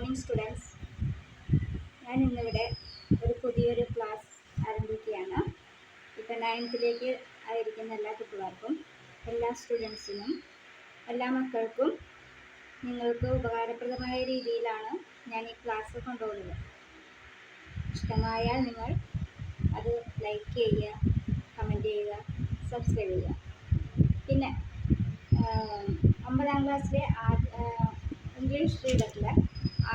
Morning students. ഞാൻ ഇന്നിവിടെ ഒരു പുതിയൊരു ക്ലാസ് ആരംഭിക്കുകയാണ്. ഇപ്പം 9th ആയിരിക്കുന്ന എല്ലാ കുട്ടികൾക്കും, എല്ലാ സ്റ്റുഡൻസിനും, എല്ലാ മക്കൾക്കും നിങ്ങൾക്ക് ഉപകാരപ്രദമായ രീതിയിലാണ് ഞാൻ ഈ ക്ലാസ് കൊണ്ടുപോകുന്നത്. ഇഷ്ടമായാൽ നിങ്ങൾ അത് ലൈക്ക് ചെയ്യുക, കമൻറ്റ് ചെയ്യുക, സബ്സ്ക്രൈബ് ചെയ്യുക. പിന്നെ 9th ക്ലാസ്സിലെ ഇംഗ്ലീഷ് റീഡറിലെ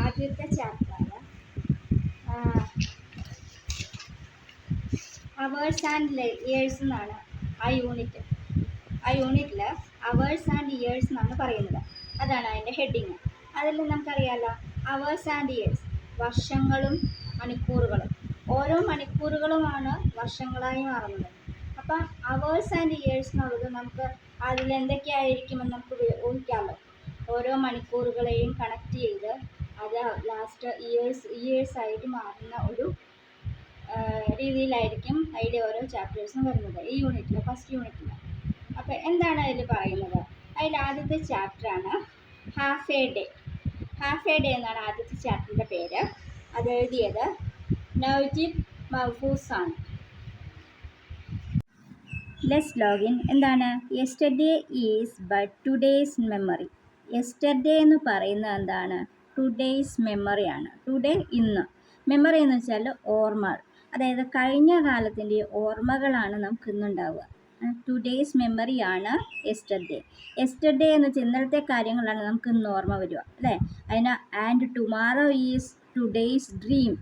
ആദ്യത്തെ ചാപ്റ്ററാണ് അവേഴ്സ് ആൻഡ് ഇയേഴ്സ് എന്നാണ് ആ യൂണിറ്റിൽ അവേഴ്സ് ആൻഡ് ഇയേഴ്സ് എന്നാണ് പറയുന്നത്. അതാണ് അതിൻ്റെ ഹെഡിങ്. അതിൽ നമുക്കറിയാമല്ലോ, അവേഴ്സ് ആൻഡ് ഇയേഴ്സ്, വർഷങ്ങളും മണിക്കൂറുകളും. ഓരോ മണിക്കൂറുകളുമാണ് വർഷങ്ങളായി മാറുന്നത്. അപ്പം അവേഴ്സ് ആൻഡ് ഇയേഴ്സ് എന്നുള്ളത് നമുക്ക് അതിലെന്തൊക്കെയായിരിക്കുമെന്ന് നമുക്ക് ഊഹിക്കാമല്ലോ. ഓരോ മണിക്കൂറുകളെയും കണക്ട് ചെയ്ത് അത് ലാസ്റ്റ് ഇയേഴ്സ് ആയിട്ട് മാറുന്ന ഒരു രീതിയിലായിരിക്കും അതിൻ്റെ ഓരോ ചാപ്റ്റേഴ്സും വരുന്നത് ഈ യൂണിറ്റിൽ, ഫസ്റ്റ് യൂണിറ്റിൽ. അപ്പോൾ എന്താണ് അതിൽ പറയുന്നത്? അതിൽ ആദ്യത്തെ ചാപ്റ്ററാണ് half a day. Half a day എന്നാണ് ആദ്യത്തെ ചാപ്റ്ററിൻ്റെ പേര്. അത് എഴുതിയത് നവജിബ് മഹ്ഫൂസ് ആണ്. Let's login. എന്താണ്? Yesterday is but today's memory. Yesterday എന്ന് പറയുന്നത് എന്താണ്? ടുഡേയ്സ് മെമ്മറിയാണ്. ടുഡേ ഇന്ന്. മെമ്മറി എന്ന് വെച്ചാൽ ഓർമ്മകൾ, അതായത് കഴിഞ്ഞ കാലത്തിൻ്റെ ഓർമ്മകളാണ് നമുക്ക് ഇന്നുണ്ടാവുക. ടുഡേയ്സ് മെമ്മറിയാണ് യെസ്റ്റർഡേ. യെസ്റ്റർഡേ എന്ന് വെച്ചാൽ ഇന്നലത്തെ കാര്യങ്ങളാണ് നമുക്ക് ഇന്ന് ഓർമ്മ വരിക, അല്ലേ? അതിന് and tomorrow is today's dream.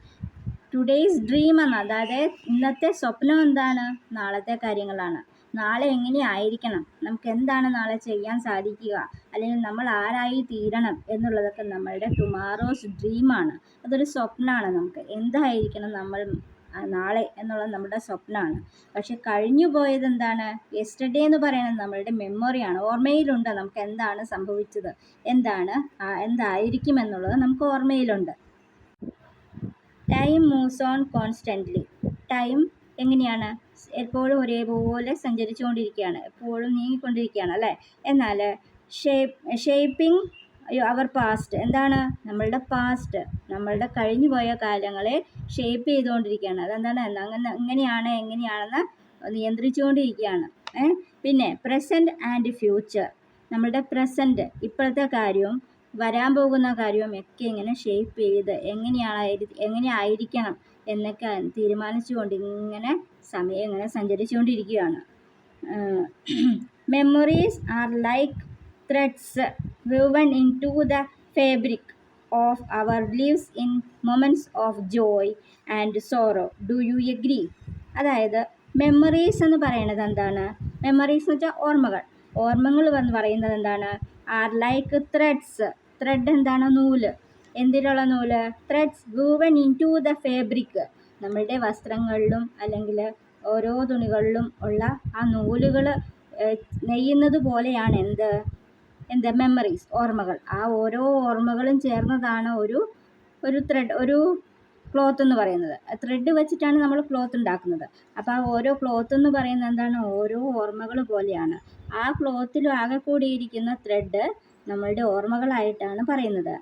Today's dream എന്ന്, അതായത് ഇന്നത്തെ സ്വപ്നം എന്താണ്? നാളത്തെ കാര്യങ്ങളാണ്. നാളെ എങ്ങനെയായിരിക്കണം, നമുക്ക് എന്താണ് നാളെ ചെയ്യാൻ സാധിക്കുക, അല്ലെങ്കിൽ നമ്മൾ ആരായി തീരണം എന്നുള്ളതൊക്കെ നമ്മളുടെ ടുമാറോസ് ഡ്രീമാണ്. അതൊരു സ്വപ്നമാണ്. നമുക്ക് എന്തായിരിക്കണം നമ്മൾ നാളെ എന്നുള്ളത് നമ്മുടെ സ്വപ്നമാണ്. പക്ഷെ കഴിഞ്ഞു പോയത് എന്താണ്? യെസ്റ്റർഡേ എന്ന് പറയുന്നത് നമ്മളുടെ മെമ്മറിയാണ്. ഓർമ്മയിലുണ്ട് നമുക്ക് എന്താണ് സംഭവിച്ചത്, എന്തായിരിക്കും എന്നുള്ളത് നമുക്ക് ഓർമ്മയിലുണ്ട്. Time moves on constantly. Time എങ്ങനെയാണ്? എപ്പോഴും ഒരേപോലെ സഞ്ചരിച്ചുകൊണ്ടിരിക്കുകയാണ്, എപ്പോഴും നീങ്ങിക്കൊണ്ടിരിക്കുകയാണ്, അല്ലേ? എന്നാൽ ഷേപ്പിംഗ് അവർ പാസ്റ്റ്. എന്താണ്? നമ്മളുടെ പാസ്റ്റ്, നമ്മളുടെ കഴിഞ്ഞു പോയ കാലങ്ങളെ ഷേപ്പ് ചെയ്തുകൊണ്ടിരിക്കുകയാണ്. അതെന്താണ്? എങ്ങനെയാണെന്ന് നിയന്ത്രിച്ചുകൊണ്ടിരിക്കുകയാണ്. പിന്നെ പ്രസൻറ്റ് ആൻഡ് ഫ്യൂച്ചർ. നമ്മളുടെ പ്രസൻറ്റ്, ഇപ്പോഴത്തെ കാര്യവും വരാൻ പോകുന്ന കാര്യവും ഒക്കെ ഇങ്ങനെ ഷേപ്പ് ചെയ്ത് എങ്ങനെയായിരിക്കണം എന്നൊക്കെ തീരുമാനിച്ചുകൊണ്ട് സമയം ഇങ്ങനെ സഞ്ചരിച്ചുകൊണ്ടിരിക്കുകയാണ്. Memories are like threads woven into the fabric of our lives in moments of joy and sorrow. Do you agree? അതായത് മെമ്മറീസ് എന്ന് പറയുന്നത് എന്താണ്? മെമ്മറീസ് എന്ന് വെച്ചാൽ ഓർമ്മകൾ എന്ന് പറയുന്നത് എന്താണ്? R like threads. ത്രെഡ് എന്താണ്? നൂല്. എന്തിനുള്ള നൂല്? Threads woven into the fabric. നമ്മളുടെ വസ്ത്രങ്ങളിലും അല്ലെങ്കിൽ ഓരോ തുണികളിലും ഉള്ള ആ നൂലുകൾ നെയ്യുന്നത് പോലെയാണ് എന്ത് മെമ്മറീസ്, ഓർമ്മകൾ. ആ ഓരോ ഓർമ്മകളും ചേർന്നതാണ് ഒരു ത്രെഡ്, ഒരു ക്ലോത്ത് എന്ന് പറയുന്നത്. ത്രെഡ് വെച്ചിട്ടാണ് നമ്മൾ ക്ലോത്ത് ഉണ്ടാക്കുന്നത്. അപ്പോൾ ആ ഓരോ ക്ലോത്ത് എന്ന് പറയുന്നത് എന്താണ്? ഓരോ ഓർമ്മകൾ പോലെയാണ്. ആ ക്ലോത്തിൽ ആകെ കൂടിയിരിക്കുന്ന ത്രെഡ് നമ്മളുടെ ഓർമ്മകളായിട്ടാണ് പറയുന്നത്.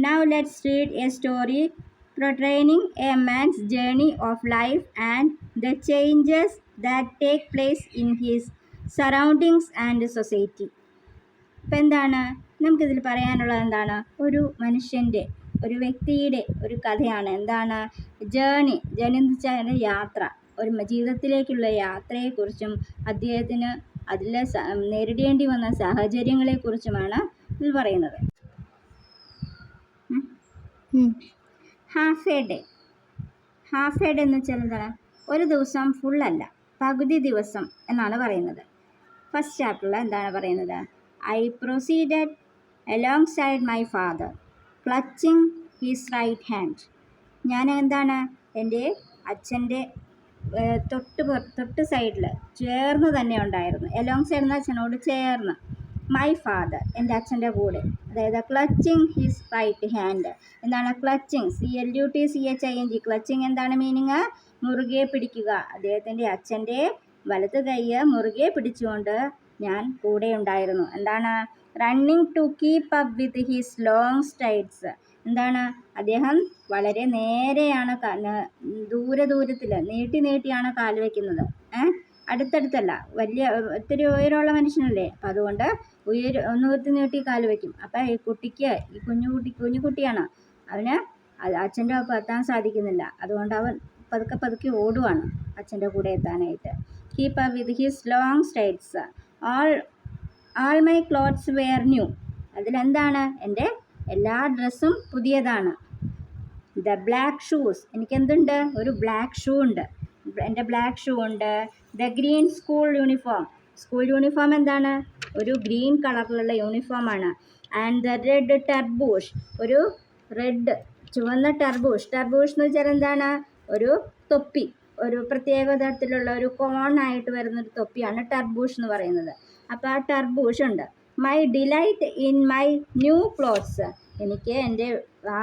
Now let's read a story portraying a man's journey of life and the changes that take place in his surroundings and society. ഇപ്പം എന്താണ് നമുക്കിതിൽ പറയാനുള്ളത്? എന്താണ്? ഒരു മനുഷ്യൻ്റെ, ഒരു വ്യക്തിയുടെ ഒരു കഥയാണ്. എന്താണ്? ജേണി എന്ന് വെച്ചാൽ യാത്ര, ഒരു ജീവിതത്തിലേക്കുള്ള യാത്രയെക്കുറിച്ചും അദ്ദേഹത്തിന് അതിൽ നേരിടേണ്ടി വന്ന സാഹചര്യങ്ങളെക്കുറിച്ചുമാണ് ഇതിൽ പറയുന്നത്. ഹാഫ് എ ഡേ എന്ന് വെച്ചാൽ എന്താണ്? ഒരു ദിവസം ഫുള്ളല്ല, പകുതി ദിവസം എന്നാണ് പറയുന്നത്. ഫസ്റ്റ് ചാപ്റ്ററിൽ എന്താണ് പറയുന്നത്? I proceeded alongside my father clutching his right hand. ഞാൻ എന്താണ്? എൻ്റെ അച്ഛൻ്റെ തൊട്ട് സൈഡിൽ ചേർന്ന് തന്നെ ഉണ്ടായിരുന്നു. അലോങ് സൈഡ് എന്ന അച്ഛനോട് ചേർന്ന്. മൈ ഫാദർ, എൻ്റെ അച്ഛൻ്റെ കൂടെ. അതായത് ക്ലച്ചിങ് ഹിസ് റൈറ്റ് ഹാൻഡ്. എന്താണ് ക്ലച്ചിങ്? CLUTCHING. ക്ലച്ചിങ് എന്താണ് മീനിങ്? മുറുകെ പിടിക്കുക. അദ്ദേഹത്തിൻ്റെ അച്ഛൻ്റെ വലത് കൈ മുറുകെ പിടിച്ചുകൊണ്ട് ഞാൻ കൂടെ ഉണ്ടായിരുന്നു. എന്താണ്? Running to keep up with his long strides. എന്താണ്, അദ്ദേഹം വളരെ നേരെയാണ് ദൂരത്തിൽ നീട്ടിയാണ് കാല് വയ്ക്കുന്നത്. അടുത്തടുത്തല്ല, വലിയ ഒത്തിരി ഉയരമുള്ള മനുഷ്യനല്ലേ, അപ്പം അതുകൊണ്ട് ഒന്ന് നീട്ടി കാല് വയ്ക്കും. അപ്പം ഈ കുഞ്ഞുകുട്ടിയാണ്, അവന് അച്ഛൻ്റെ ഒപ്പം എത്താൻ സാധിക്കുന്നില്ല. അതുകൊണ്ട് അവൻ പതുക്കെ ഓടുവാണ് അച്ഛൻ്റെ കൂടെ എത്താനായിട്ട്. Keep up with his long strides. All my clothes were new. അതിലെന്താണ്, എൻ്റെ എല്ലാ ഡ്രസ്സും പുതിയതാണ്. ദ ബ്ലാക്ക് ഷൂസ്, എനിക്കെന്തുണ്ട്, ഒരു ബ്ലാക്ക് ഷൂ ഉണ്ട്, എൻ്റെ ബ്ലാക്ക് ഷൂ ഉണ്ട്. ദ ഗ്രീൻ സ്കൂൾ യൂണിഫോം എന്താണ്, ഒരു ഗ്രീൻ കളറിലുള്ള യൂണിഫോമാണ്. ആൻഡ് ദ റെഡ് ടർബൂഷ്, ഒരു റെഡ് ചുവന്ന ടർബൂഷ് എന്ന് വെച്ചാൽ എന്താണ്, ഒരു തൊപ്പി, ഒരു പ്രത്യേക തരത്തിലുള്ള ഒരു കോണായിട്ട് വരുന്നൊരു തൊപ്പിയാണ് ടർബൂഷ് എന്ന് പറയുന്നത്. അപ്പോൾ ആ ടർബൂഷ് ഉണ്ട്. My delight in my new clothes, എനിക്ക് എൻ്റെ ആ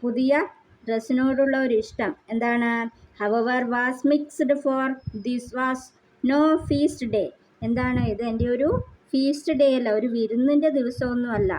പുതിയ ഡ്രസ്സിനോടുള്ള ഒരു ഇഷ്ടം എന്താണ്. However was mixed for this was no feast day. എന്താണ്, ഇത് എൻ്റെ ഒരു ഫീസ്റ്റ് ഡേ അല്ല, ഒരു വിരുന്നിൻ്റെ ദിവസമൊന്നുമല്ല.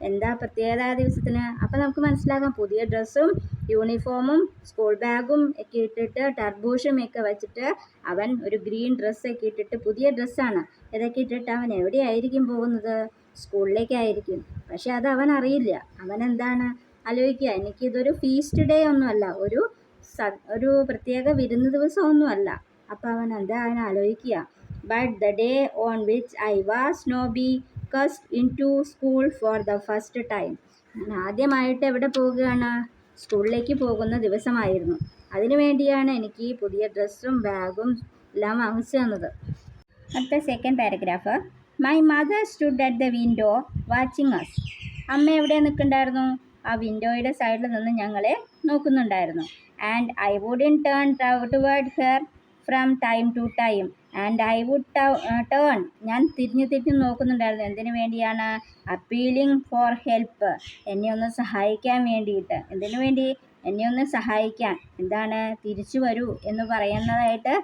എന്താ പ്രത്യേകത ആ ദിവസത്തിന്? അപ്പം നമുക്ക് മനസ്സിലാക്കാം, പുതിയ ഡ്രസ്സും യൂണിഫോമും സ്കൂൾ ബാഗും ഒക്കെ ഇട്ടിട്ട് ടർബൂഷും ഒക്കെ വെച്ചിട്ട് അവൻ ഒരു ഗ്രീൻ ഡ്രസ്സൊക്കെ ഇട്ടിട്ട്, പുതിയ ഡ്രസ്സാണ്, ഇതൊക്കെ ഇട്ടിട്ട് അവൻ എവിടെയായിരിക്കും പോകുന്നത്? സ്കൂളിലേക്കായിരിക്കും. പക്ഷെ അത് അവൻ അറിയില്ല. അവൻ എന്താണ് ആലോചിക്കുക, എനിക്കിതൊരു ഫീസ്റ്റ് ഡേ ഒന്നുമല്ല, ഒരു പ്രത്യേക വിരുന്ന് ദിവസമൊന്നുമല്ല. അപ്പോൾ അവൻ ആലോചിക്കുക, but the day on which I was നോബി കസ്റ്റ് into school for the first time. ഞാൻ ആദ്യമായിട്ട് എവിടെ പോവുകയാണ്? സ്കൂളിലേക്ക് പോകുന്ന ദിവസമായിരുന്നു. അതിനു വേണ്ടിയാണ് എനിക്ക് ഈ പുതിയ ഡ്രസ്സും ബാഗും എല്ലാം വാങ്ങിച്ചു തന്നത്. അടുത്ത second paragraph. My mother stood at the window watching us. അമ്മ എവിടെ നിൽക്കുന്നുണ്ടായിരുന്നു? ആ വിൻഡോയുടെ സൈഡിൽ നിന്ന് ഞങ്ങളെ നോക്കുന്നുണ്ടായിരുന്നു. And I would turn toward her from time to time. And I would turn, ഞാൻ തിരിഞ്ഞ് നോക്കുന്നുണ്ടായിരുന്നു. എന്തിനു വേണ്ടിയാണ്? അപ്പീലിംഗ് ഫോർ ഹെൽപ്പ്, എന്നെ ഒന്ന് സഹായിക്കാൻ വേണ്ടിയിട്ട്. എന്തിനു വേണ്ടി? എന്നെ ഒന്ന് സഹായിക്കാൻ. എന്താണ്, തിരിച്ചു വരൂ എന്ന് പറയുന്നതായിട്ട്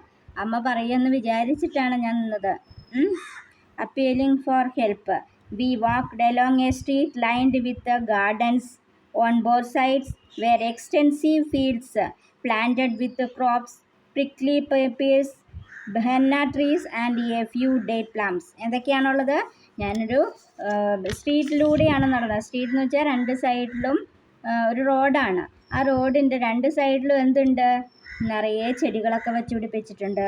അമ്മ പറയുമെന്ന് വിചാരിച്ചിട്ടാണ് ഞാൻ നിന്നത്. Appealing for help. We walked along a street lined with gardens. On both sides were extensive fields planted with crops, prickly pears, henna trees and a few date plums. എന്തൊക്കെയാണുള്ളത്? ഞാനൊരു സ്ട്രീറ്റിലൂടെയാണ് നടന്നത്. സ്ട്രീറ്റ് എന്ന് വെച്ചാൽ രണ്ട് സൈഡിലും ഒരു റോഡാണ്. ആ റോഡിൻ്റെ രണ്ട് സൈഡിലും എന്തുണ്ട്? നിറയെ ചെടികളൊക്കെ വെച്ച് പിടിപ്പിച്ചിട്ടുണ്ട്.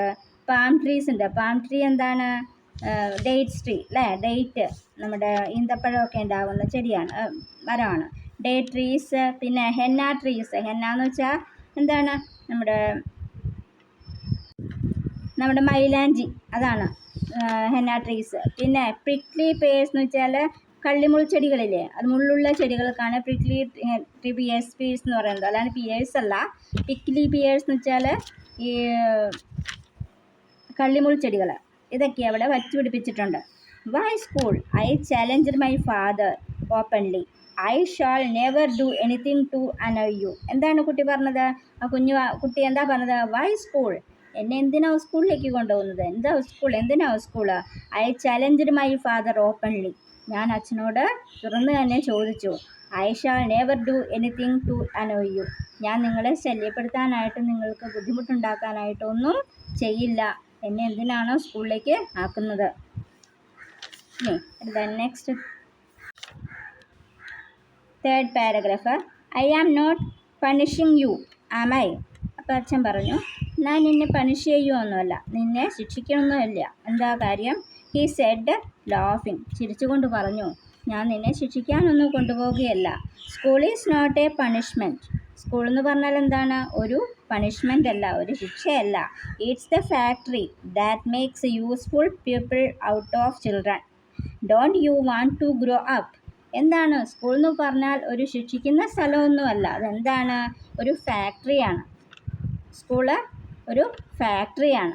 പാം ട്രീസ് ഉണ്ട്. പാം ട്രീ എന്താണ്? ഡേറ്റ്സ് ട്രീ അല്ലേ? ഡേറ്റ്, നമ്മുടെ ഈന്തപ്പഴമൊക്കെ ഉണ്ടാകുന്ന ചെടിയാണ്, മരമാണ് ഡേറ്റ് ട്രീസ്. പിന്നെ ഹെന്ന ട്രീസ്. ഹെന്ന എന്ന് വെച്ചാൽ എന്താണ്? നമ്മുടെ മൈലാഞ്ചി, അതാണ് ഹെന്ന ട്രീസ്. പിന്നെ പ്രിക്ലി പേഴ്സ് എന്ന് വെച്ചാൽ കള്ളിമുൾ ചെടികളില്ലേ, അത് മുള്ളുള്ള ചെടികൾക്കാണ് പ്രിക്ലി പിയേഴ്സ് എന്ന് പറയുന്നത്. അല്ലാണ്ട് പിയേഴ്സ് അല്ല. പിക്ലി പിയേഴ്സ് എന്ന് വെച്ചാൽ ഈ കള്ളിമുൾ ചെടികൾ. ഇതൊക്കെ അവിടെ വച്ചു പിടിപ്പിച്ചിട്ടുണ്ട്. Why school? I challenged my father openly. I shall never do anything to annoy you. എന്താണ് കുട്ടി പറഞ്ഞത്? ആ കുട്ടി എന്താ പറഞ്ഞത്? Why school? എന്നെ എന്തിനാണ് സ്കൂളിലേക്ക് കൊണ്ടുപോകുന്നത്? എന്തിനാണ് school? I challenged my father openly. ഞാൻ അച്ഛനോട് തുറന്ന് തന്നെ ചോദിച്ചു. I shall never do anything to annoy you. ഞാൻ നിങ്ങളെ ശല്യപ്പെടുത്താനായിട്ട്, നിങ്ങൾക്ക് ബുദ്ധിമുട്ടുണ്ടാക്കാനായിട്ടൊന്നും ചെയ്യില്ല. എന്നെ എന്തിനാണോ സ്കൂളിലേക്ക് ആക്കുന്നത്? Next third paragraph. I am not punishing you am I. അപ്പോൾ അച്ഛൻ പറഞ്ഞു, ഞാൻ നിന്നെ പണിഷ് ചെയ്യുമൊന്നുമല്ല, നിന്നെ ശിക്ഷിക്കണമെന്നില്ല. എന്താ കാര്യം? ഹി സെഡ് ലാഫിങ്. ചിരിച്ചുകൊണ്ട് പറഞ്ഞു, ഞാൻ നിന്നെ ശിക്ഷിക്കാനൊന്നും കൊണ്ടുപോവുകയല്ല. School is not a punishment. School എന്ന് പറഞ്ഞാൽ എന്താണ്? ഒരു പണിഷ്മെൻ്റ് അല്ല, ഒരു ശിക്ഷയല്ല. It's the factory that makes useful people out of children. Don't you want to grow up? എന്താണ് സ്കൂൾ എന്ന് പറഞ്ഞാൽ? ഒരു ശിക്ഷിക്കുന്ന സ്ഥലമൊന്നുമല്ല. അതെന്താണ്? ഒരു ഫാക്ടറിയാണ്. സ്കൂള് ഒരു ഫാക്ടറിയാണ്.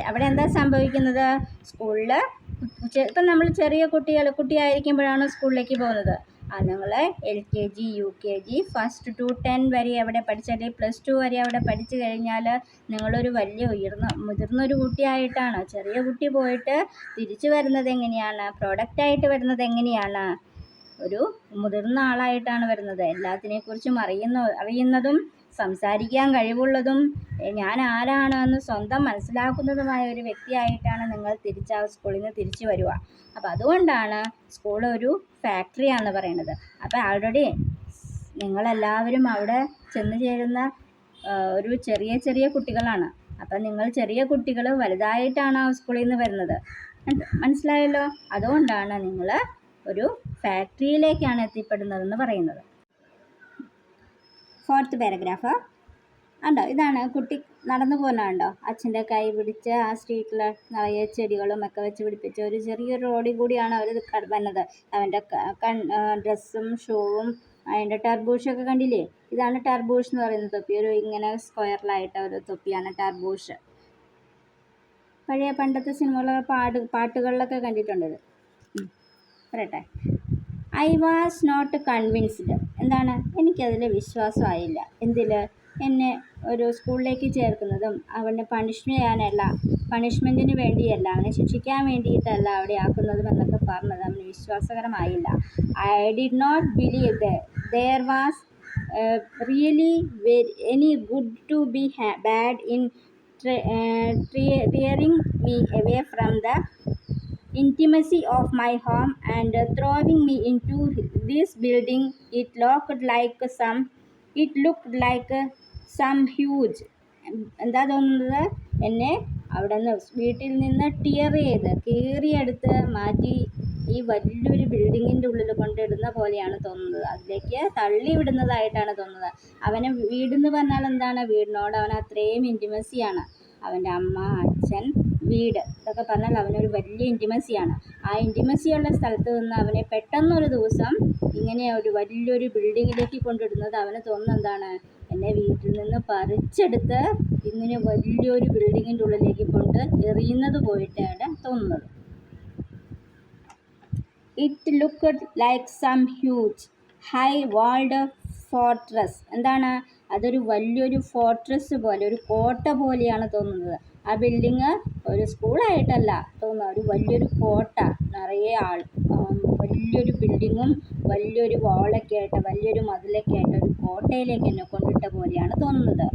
അവിടെ എന്താ സംഭവിക്കുന്നത്? സ്കൂളിൽ ഇപ്പം നമ്മൾ ചെറിയ കുട്ടിയായിരിക്കുമ്പോഴാണ് സ്കൂളിലേക്ക് പോകുന്നത്. നിങ്ങൾ LKG UKG 1 to 10 വരെ അവിടെ പഠിച്ച് അല്ലെങ്കിൽ +2 വരെ അവിടെ പഠിച്ചു കഴിഞ്ഞാൽ നിങ്ങളൊരു വലിയ മുതിർന്നൊരു കുട്ടിയായിട്ടാണ്. ചെറിയ കുട്ടി പോയിട്ട് തിരിച്ചു വരുന്നത് എങ്ങനെയാണ്? പ്രൊഡക്റ്റായിട്ട് വരുന്നത് എങ്ങനെയാണ്? ഒരു മുതിർന്ന ആളായിട്ടാണ് വരുന്നത്. എല്ലാത്തിനെക്കുറിച്ചും അറിയുന്നതും സംസാരിക്കാൻ കഴിവുള്ളതും ഞാൻ ആരാണ് എന്ന് സ്വന്തം മനസ്സിലാക്കുന്നതുമായ ഒരു വ്യക്തിയായിട്ടാണ് നിങ്ങൾ ആ സ്കൂളിൽ നിന്ന് തിരിച്ചു വരിക. അപ്പോൾ അതുകൊണ്ടാണ് സ്കൂൾ ഒരു ഫാക്ടറിയാണെന്ന് പറയുന്നത്. അപ്പോൾ ആൾറെഡി നിങ്ങളെല്ലാവരും അവിടെ ചെന്ന് ചേരുന്ന ഒരു ചെറിയ കുട്ടികളാണ്. അപ്പം നിങ്ങൾ ചെറിയ കുട്ടികൾ വലുതായിട്ടാണ് ആ സ്കൂളിൽ നിന്ന് വരുന്നത്. മനസ്സിലായല്ലോ? അതുകൊണ്ടാണ് നിങ്ങൾ ഒരു ഫാക്ടറിയിലേക്കാണ് എത്തിപ്പെടുന്നതെന്ന് പറയുന്നത്. 4th പാരഗ്രാഫ് ഉണ്ടോ? ഇതാണ് കുട്ടി നടന്നു പോകുന്നുണ്ടോ? അച്ഛൻ്റെ കൈ പിടിച്ച് ആ സ്ട്രീറ്റിൽ നിറയെ ചെടികളും ഒക്കെ വെച്ച് പിടിപ്പിച്ച ഒരു ചെറിയൊരു റോഡിൽ കൂടിയാണ് അവർ വന്നത്. അവൻ്റെ ഡ്രസ്സും ഷൂവും അതിൻ്റെ ടർബൂഷൊക്കെ കണ്ടില്ലേ? ഇതാണ് ടർബൂഷ് എന്ന് പറയുന്ന തൊപ്പി. ഒരു ഇങ്ങനെ സ്ക്വയറിലായിട്ട് ഒരു തൊപ്പിയാണ് ടർബൂഷ്. പഴയ പണ്ടത്തെ സിനിമകളിലെ പാട്ടുകളിലൊക്കെ കണ്ടിട്ടുണ്ടത്. പറയട്ടെ. I was not convinced. എന്താണ്? എനിക്കതിൽ വിശ്വാസമായില്ല. എന്തിൽ? എന്നെ ഒരു സ്കൂളിലേക്ക് ചേർക്കുന്നതും അവനെ പണിഷ്മെൻറ്റിന് വേണ്ടിയല്ല, അവനെ ശിക്ഷിക്കാൻ വേണ്ടിയിട്ടല്ല അവിടെ ആക്കുന്നതും എന്നൊക്കെ പറഞ്ഞത് അവന് വിശ്വാസകരമായില്ല. I did not believe there was really any good to be bad in tearing me away from the intimacy of my home and throwing me into this building. It looked like some huge. എന്താ തോന്നുന്നത്? എന്നെ അവിടെ നിന്ന് വീട്ടിൽ നിന്ന് കീറിയെടുത്ത് മാറ്റി ഈ വലിയൊരു ബിൽഡിങ്ങിൻ്റെ ഉള്ളിൽ കൊണ്ടിടുന്ന പോലെയാണ് തോന്നുന്നത്. അതിലേക്ക് തള്ളി വിടുന്നതായിട്ടാണ് തോന്നുന്നത്. അവനെ വീടെന്ന് പറഞ്ഞാൽ എന്താണ്? വീടിനോട് അവൻ അത്രയും ഇൻറ്റിമസിയാണ്. അവൻ്റെ അമ്മ, അച്ഛൻ, വീട് ഇതൊക്കെ പറഞ്ഞാൽ അവനൊരു വലിയ ഇൻറ്റിമസിയാണ്. ആ ഇൻറ്റിമസിയുള്ള സ്ഥലത്ത് നിന്ന് അവനെ പെട്ടെന്നൊരു ദിവസം ഇങ്ങനെ ഒരു വലിയൊരു ബിൽഡിങ്ങിലേക്ക് കൊണ്ടിടുന്നത് അവന് തോന്നുന്നത് എന്താണ്? എന്നെ വീട്ടിൽ നിന്ന് പറിച്ചെടുത്ത് ഇങ്ങനെ വലിയൊരു ബിൽഡിങ്ങിൻ്റെ ഉള്ളിലേക്ക് കൊണ്ട് എറിയുന്നത് പോയിട്ടാണ് തോന്നുന്നത്. It looked like some huge high walled fortress. എന്താണ്? അതൊരു വലിയൊരു ഫോർട്രസ് പോലെ, ഒരു കോട്ട പോലെയാണ് തോന്നുന്നത്. ആ ബിൽഡിങ് ഒരു സ്കൂളായിട്ടല്ല തോന്നുന്നത്, ഒരു വലിയൊരു കോട്ട, നിറയെ വലിയൊരു ബിൽഡിങ്ങും വലിയൊരു വാളൊക്കെ ആയിട്ട്, വലിയൊരു മതിലൊക്കെ ആയിട്ട് ഒരു കോട്ടയിലേക്ക് എന്നെ കൊണ്ടിട്ട പോലെയാണ് തോന്നുന്നത്.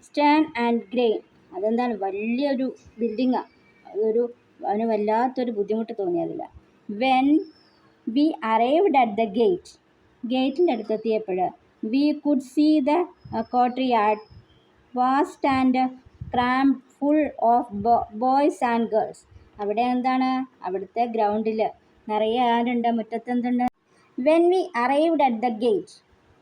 Stern and grim. അതെന്താണ്? വലിയൊരു ബിൽഡിങ്ങാണ്. അവന് വല്ലാത്തൊരു ബുദ്ധിമുട്ട് തോന്നിയതില്ല. When we arrived at the ഗേറ്റിൻ്റെ അടുത്തെത്തിയപ്പോൾ we could see the courtyard vast and crammed full of boys and girls. അവിടെ എന്താണ്? അവിടുത്തെ ഗ്രൗണ്ടിൽ നിറയെ ആരുണ്ട്? മുറ്റത്ത് എന്തുണ്ട്? When we arrived at the gate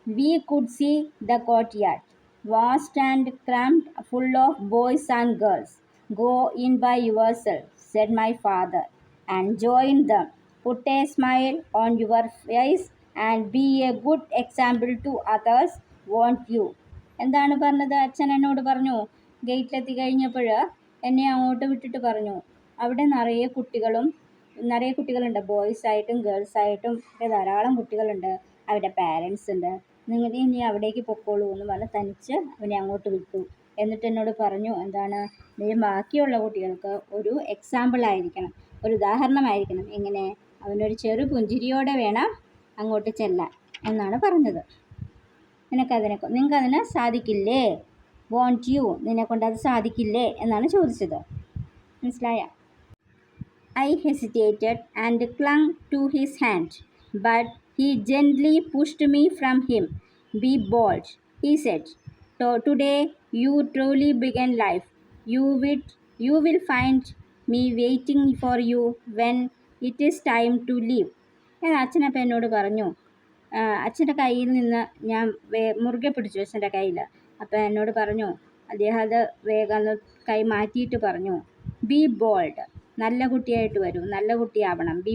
we could see the courtyard vast and crammed full of boys and girls. Go in by yourself, said my father, and join them. Put a smile on your face and be a good example to others, won't you? എന്താണ് പറഞ്ഞത്? അച്ഛൻ എന്നോട് പറഞ്ഞു. ഗേറ്റിലെത്തി കഴിഞ്ഞപ്പോൾ എന്നെ അങ്ങോട്ട് വിട്ടിട്ട് പറഞ്ഞു, അവിടെ നിറയെ കുട്ടികളുണ്ട്, ബോയ്സ് ആയിട്ടും ഗേൾസ് ആയിട്ടും ധാരാളം കുട്ടികളുണ്ട്, അവരുടെ പാരൻസ് ഉണ്ട്, നീ അവിടേക്ക് പൊക്കോളൂ എന്ന് പറഞ്ഞ് തനിച്ച് അവനെ അങ്ങോട്ട് വിട്ടു. എന്നിട്ട് എന്നോട് പറഞ്ഞു, എന്താണ്? നീ ബാക്കിയുള്ള കുട്ടികൾക്ക് ഒരു എക്സാമ്പിൾ ആയിരിക്കണം, ഒരു ഉദാഹരണമായിരിക്കണം. എങ്ങനെ? അവനൊരു ചെറു പുഞ്ചിരിയോടെ വേണം അങ്ങോട്ട് ചെല്ലാൻ എന്നാണ് പറഞ്ഞത്. നിങ്ങൾക്കതിന് സാധിക്കില്ലേ? Won't U? നിന്നെക്കൊണ്ടത് സാധിക്കില്ലേ എന്നാണ് ചോദിച്ചത്. മനസ്സിലായ? I hesitated and clung to his hand, but he gently pushed me from him. Be bold, he said. Today you truly began life. You will find me waiting for you when it is time to leave. അച്ഛനപ്പം എന്നോട് പറഞ്ഞു. അച്ഛൻ്റെ കയ്യിൽ നിന്ന് ഞാൻ മുറുകെ പിടിച്ചു, അച്ഛൻ്റെ കയ്യിൽ. അപ്പം എന്നോട് പറഞ്ഞു, അദ്ദേഹം അത് വേഗം കൈ മാറ്റിയിട്ട് പറഞ്ഞു, ബി ബോൾഡ്, നല്ല കുട്ടിയായിട്ട് വരൂ, നല്ല കുട്ടിയാവണം. ബി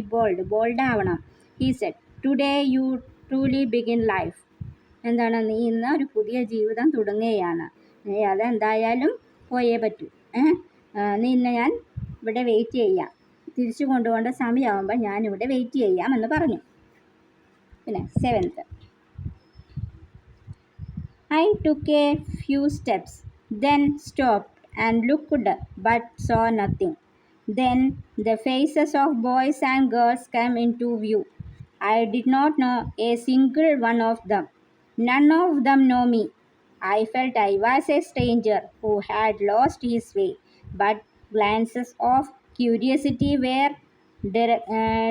ബോൾഡ് ആവണം. He said, today you truly begin life. എന്താണ്? നീ ഇന്ന് ഒരു പുതിയ ജീവിതം തുടങ്ങുകയാണ്. നീ അതെന്തായാലും പോയേ പറ്റൂ. നീ ഇന്ന് ഞാൻ ഇവിടെ വെയിറ്റ് ചെയ്യാം. തിരിച്ചു കൊണ്ടുപോകേണ്ട സമയമാകുമ്പോൾ ഞാനിവിടെ വെയിറ്റ് ചെയ്യാമെന്ന് പറഞ്ഞു. പിന്നെ 7th, I took a few steps, then stopped and looked but saw nothing. Then the faces of boys and girls came into view. I did not know a single one of them. None of them know me. I felt I was a stranger who had lost his way, but glances of curiosity were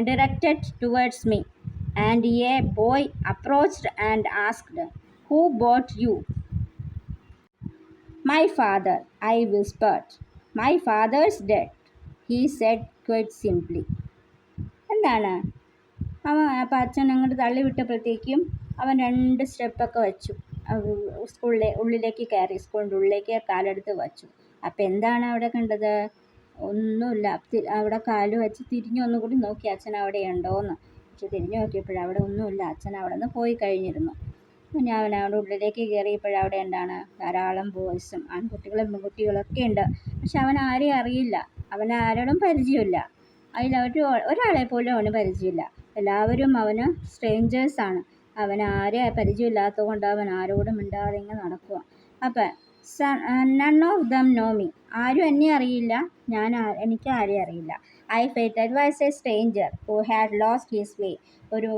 directed towards me, and a boy approached and asked, "Who bought you?" "My father," I whispered. "My father's dead," he said quite simply. എന്താണ് അവൻ അപ്പം അച്ഛൻ അങ്ങോട്ട് തള്ളി വിട്ടപ്പോഴത്തേക്കും അവൻ 2 സ്റ്റെപ്പൊക്കെ വച്ചു. ഉള്ളിലേക്ക് കയറി, സ്കൂളിൻ്റെ ഉള്ളിലേക്ക് കാലെടുത്ത് വച്ചു. അപ്പം എന്താണ് അവിടെ കണ്ടത്? ഒന്നുമില്ല. അവിടെ കാല് വെച്ച് തിരിഞ്ഞൊന്നും കൂടി നോക്കി അച്ഛൻ അവിടെ ഉണ്ടോയെന്ന്. പക്ഷെ തിരിഞ്ഞു നോക്കിയപ്പോഴവിടെ ഒന്നുമില്ല. അച്ഛൻ അവിടെ നിന്ന് പോയി കഴിഞ്ഞിരുന്നു. പിന്നെ അവൻ അവിടെ ഉള്ളിലേക്ക് കയറിയപ്പോഴവിടെ എന്താണ് ധാരാളം ബോയ്സും ആൺകുട്ടികളും പെൺകുട്ടികളൊക്കെ ഉണ്ട്. പക്ഷെ അവൻ ആരെയും അറിയില്ല, അവൻ ആരോടും പരിചയമില്ല. ഒരാളെ പോലും അവന് പരിചയമില്ല. എല്ലാവരും അവന് സ്ട്രേഞ്ചേഴ്സാണ്. അവൻ ആരെ പരിചയമില്ലാത്തത് കൊണ്ട് അവൻ ആരോടും മിണ്ടാതെ ഇങ്ങനെ നടക്കുക. അപ്പം none of them know me, ആരും എന്നെ അറിയില്ല, എനിക്ക് ആരെയും അറിയില്ല. I felt I was A stranger who had lost his വേ, ഒരു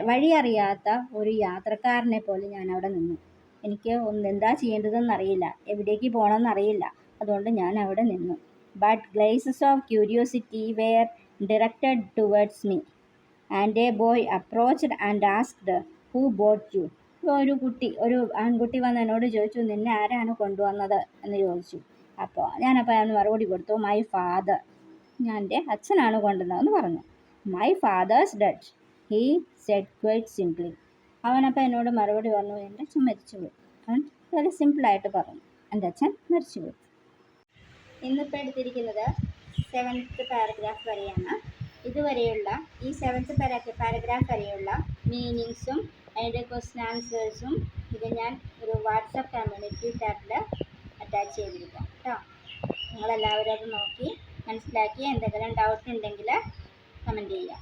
വഴി അറിയാത്ത ഒരു യാത്രക്കാരനെ പോലെ ഞാൻ അവിടെ നിന്നു. എനിക്ക് എന്താ ചെയ്യേണ്ടതെന്നറിയില്ല, എവിടേക്ക് പോകണമെന്നറിയില്ല, അതുകൊണ്ട് ഞാൻ അവിടെ നിന്നു. But glances of curiosity were directed towards me, and a boy approached and asked, "who brought you?" ഒരു ആൺകുട്ടി വന്ന് എന്നോട് ചോദിച്ചു, "നിന്നെ ആരാണ് കൊണ്ടുവന്നത്?" എന്ന് ചോദിച്ചു. ഞാനപ്പോൾ അവന് മറുപടി കൊടുത്തു, "മൈ ഫാദർ," ഞാൻ എൻ്റെ അച്ഛനാണ് കൊണ്ടുവന്നതെന്ന് പറഞ്ഞു. "My father's dead," he said quite simply. അവനപ്പോൾ എന്നോട് മറുപടി പറഞ്ഞു, "എൻ്റെ അച്ഛൻ മരിച്ചുപോയി." അവൻ വളരെ സിമ്പിളായിട്ട് പറഞ്ഞു, "എൻ്റെ അച്ഛൻ മരിച്ചുപോയി." ഇന്നിപ്പോൾ എടുത്തിരിക്കുന്നത് 7th പാരഗ്രാഫ് വരെയാണ്. ഇതുവരെയുള്ള ഈ 7th പാരഗ്രാഫ് വരെയുള്ള മീനിങ്സും അതിൻ്റെ ക്വസ്റ്റ്യൻ ആൻസേഴ്സും ഇത് ഞാൻ ഒരു വാട്സപ്പ് കമ്മ്യൂണിറ്റി ടാബിൽ അറ്റാച്ച് ചെയ്തിരിക്കാം കേട്ടോ. നിങ്ങളെല്ലാവരും അത് നോക്കി മനസ്സിലാക്കി എന്തെങ്കിലും ഡൗട്ട് ഉണ്ടെങ്കിൽ കമൻറ്റ് ചെയ്യുക.